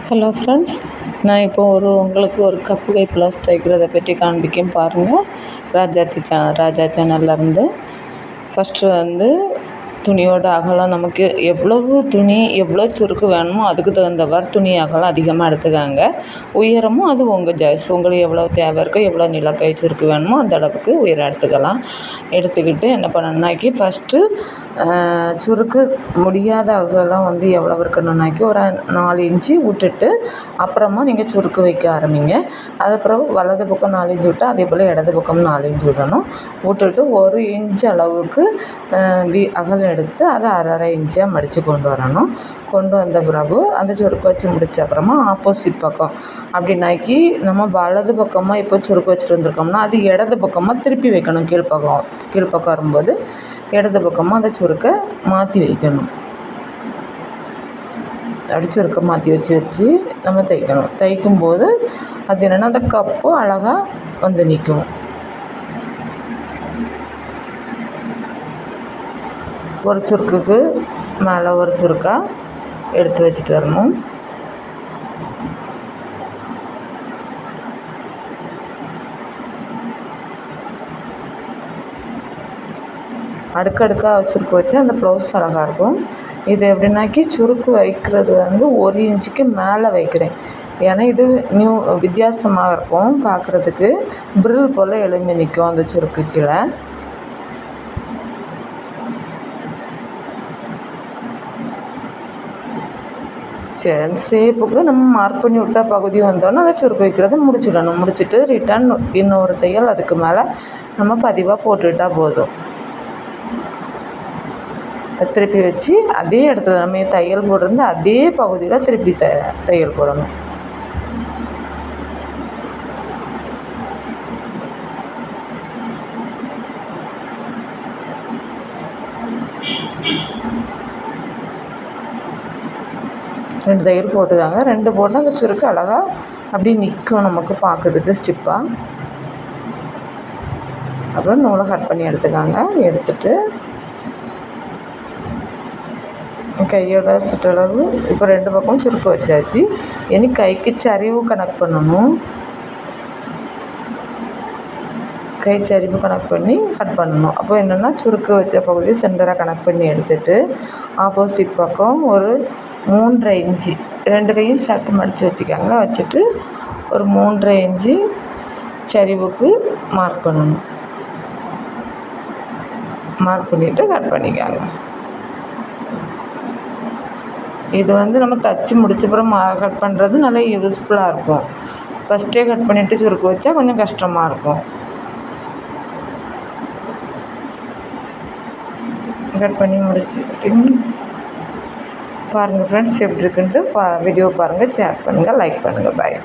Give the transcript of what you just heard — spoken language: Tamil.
ஹலோ ஃப்ரெண்ட்ஸ், நான் இப்போ உங்களுக்கு ஒரு கப்பு கை ப்ளவுஸ் தைக்கிறத பற்றி காண்பிக்கேன் பாருங்கள். ராஜா சேனல்லேருந்து. ஃபஸ்ட்டு துணியோட அகலம் நமக்கு எவ்வளவு துணி எவ்வளோ சுருக்கு வேணுமோ அதுக்கு தகுந்தவாறு துணி அகலம் அதிகமாக எடுத்துக்காங்க. உயரமும் அது உங்கள் சாய்ஸ். உங்களுக்கு எவ்வளோ தேவை இருக்கோ, எவ்வளோ நிலக்கை சுருக்கு வேணுமோ அந்த அளவுக்கு உயரம் எடுத்துக்கலாம். எடுத்துக்கிட்டு என்ன பண்ணணுன்னாக்கி ஃபஸ்ட்டு சுருக்கு முடியாத அகலம் எவ்வளோ இருக்கணுன்னாக்கி ஒரு 4 இன்ச்சு விட்டுட்டு அப்புறமா நீங்கள் சுருக்கு வைக்க ஆரம்பிங்க. அதுக்கப்புறம் வலது பக்கம் 4 இன்ச்சு விட்டு அதே போல் இடது பக்கம் 4 இன்ச்சு விடணும். விட்டுட்டு 1 இன்ச் அளவுக்கு அகலம் எடுத்து அதை அரை இன்ச்சாக மடித்து கொண்டு வரணும். கொண்டு வந்த பிறகு அந்த சுருக்கு வச்சு முடித்த அப்புறமா ஆப்போசிட் பக்கம் அப்படின்னாக்கி நம்ம வலது பக்கமாக இப்போ சுருக்கு வச்சுட்டு வந்திருக்கோம்னா அது இடது பக்கமாக திருப்பி வைக்கணும். கீழ்ப்பக்கம் வரும்போது இடது பக்கமாக அந்த சுருக்கை மாற்றி வைக்கணும். சுருக்கை மாற்றி வச்சு நம்ம தைக்கணும். தைக்கும்போது அது என்னென்னா அந்த கப்பு அழகாக நிற்கும். ஒரு சுருக்குக்கு மேலே ஒரு சுருக்காக எடுத்து வச்சுட்டு வரணும். அடுக்கடுக்காக சுருக்கு வச்சு அந்த ப்ளவுஸ் அழகாக இருக்கும். இது எப்படின்னாக்கி சுருக்கு வைக்கிறது 1 இன்ச்சுக்கு மேலே வைக்கிறேன். ஏன்னா இது வித்தியாசமாக இருக்கும் பார்க்குறதுக்கு. பிரில் போல் எழும்பி நிற்கும் அந்த சுருக்கு கீழே. சரி, ஷேப்புக்கு நம்ம மார்க் பண்ணி விட்ட பகுதி வந்தோன்னே அதை சுருக்கு வைக்கிறத முடிச்சிடணும். முடிச்சுட்டு ரிட்டன் இன்னொரு தையல் அதுக்கு மேலே நம்ம பதிவாக போட்டுக்கிட்டால் போதும். திருப்பி வச்சு அதே இடத்துல நம்ம தையல் போட்டிருந்து அதே பகுதியில் திருப்பி தையல் போடணும். ரெண்டு தையல் போட்டுதாங்க. 2 போட்டு அந்த சுருக்கு அழகாக அப்படியே நிற்கும் நமக்கு பார்க்குறதுக்கு ஸ்டிப்பாக. அப்புறம் நூலை கட் பண்ணி எடுத்துக்காங்க. எடுத்துட்டு கையோட சுற்றளவு இப்போ 2 பக்கமும் சுருக்கு வச்சாச்சு. இனி கைக்கு சரிவு கணக்கு பண்ணணும். கை சரிவு கணக்கு பண்ணி கட் பண்ணணும். அப்போ என்னென்னா சுருக்கு வச்ச பகுதியை சென்டராக கணக்கு பண்ணி எடுத்துகிட்டு ஆப்போசிட் பக்கம் ஒரு 3.5 இன்ச்சு 2 கையும் சேர்த்து மடித்து வச்சுக்காங்க. வச்சுட்டு ஒரு 3.5 இன்ச்சு சரிவுக்கு மார்க் பண்ணணும். மார்க் பண்ணிவிட்டு கட் பண்ணிக்காங்க. இது நம்ம தச்சு முடிச்சப்புறம் கட் பண்ணுறது நல்லா யூஸ்ஃபுல்லாக இருக்கும். ஃபஸ்ட்டே கட் பண்ணிவிட்டு சுருக்கு வச்சா கொஞ்சம் கஷ்டமாக இருக்கும். கட் பண்ணி முடிச்சுட்டு பாருங்கள் ஃப்ரெண்ட்ஸ் எப்படி இருக்குன்ட்டு வீடியோ பாருங்கள், ஷேர் பண்ணுங்கள், லைக் பண்ணுங்கள். பாய்.